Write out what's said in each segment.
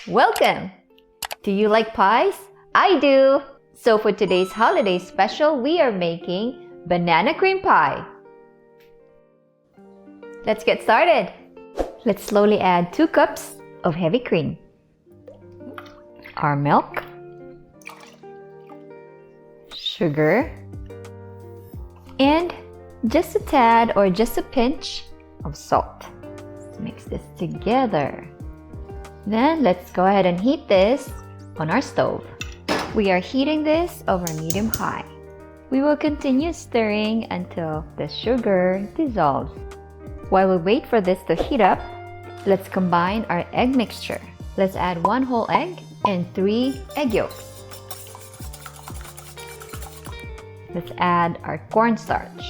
Welcome! Do you like pies? I do! So for today's holiday special, we are making banana cream pie. Let's get started. Let's slowly add 2 cups of heavy cream, our milk, sugar, and just a tad or just a pinch of salt. Let's mix this together. Then let's go ahead and heat this on our stove. We are heating this over medium-high. We will continue stirring until the sugar dissolves. While we wait for this to heat up, let's combine our egg mixture. Let's add 1 whole egg and 3 egg yolks. Let's add our cornstarch.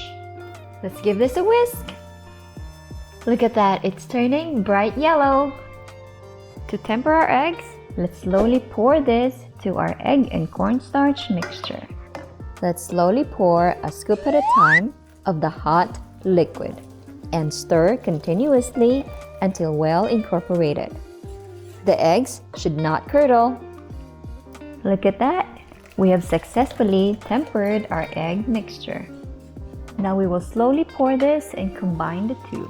Let's give this a whisk. Look at that, it's turning bright yellow. To temper our eggs, let's slowly pour this to our egg and cornstarch mixture. Let's slowly pour a scoop at a time of the hot liquid and stir continuously until well incorporated. The eggs should not curdle. Look at that! We have successfully tempered our egg mixture. Now we will slowly pour this and combine the two.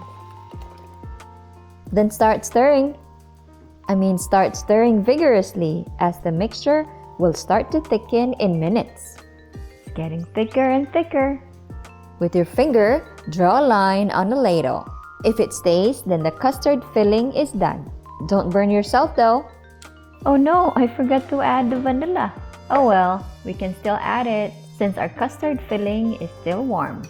Then start stirring vigorously as the mixture will start to thicken in minutes. It's getting thicker and thicker. With your finger, draw a line on the ladle. If it stays, then the custard filling is done. Don't burn yourself though. Oh no, I forgot to add the vanilla. Oh well, we can still add it since our custard filling is still warm.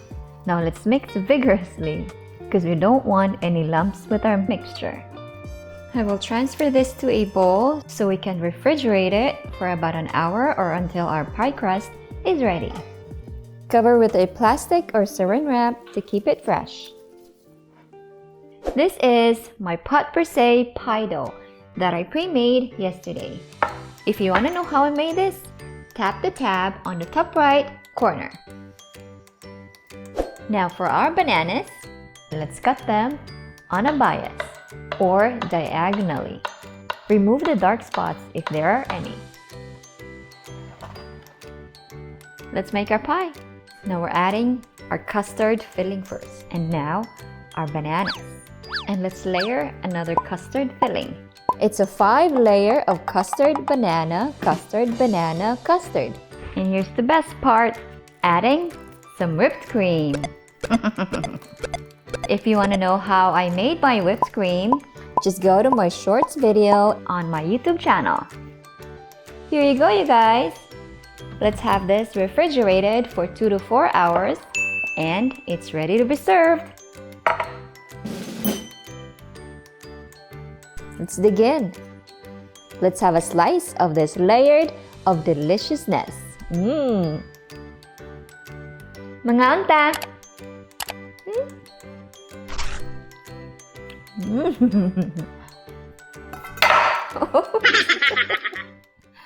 Now let's mix vigorously because we don't want any lumps with our mixture. I will transfer this to a bowl so we can refrigerate it for about an hour or until our pie crust is ready. Cover with a plastic or saran wrap to keep it fresh. This is my pot Brisee pie dough that I pre-made yesterday. If you want to know how I made this, tap the tab on the top right corner. Now for our bananas, let's cut them on a bias or diagonally. Remove the dark spots if there are any. Let's make our pie. Now we're adding our custard filling first, and now our bananas. And let's layer another custard filling. It's a 5-layer of custard, banana, custard, banana, custard. And here's the best part, adding some whipped cream. If you want to know how I made my whipped cream, just go to my shorts video on my YouTube channel. Here you go, you guys. Let's have this refrigerated for 2 to 4 hours and it's ready to be served. Let's dig in. Let's have a slice of this layered of deliciousness. Mga anta!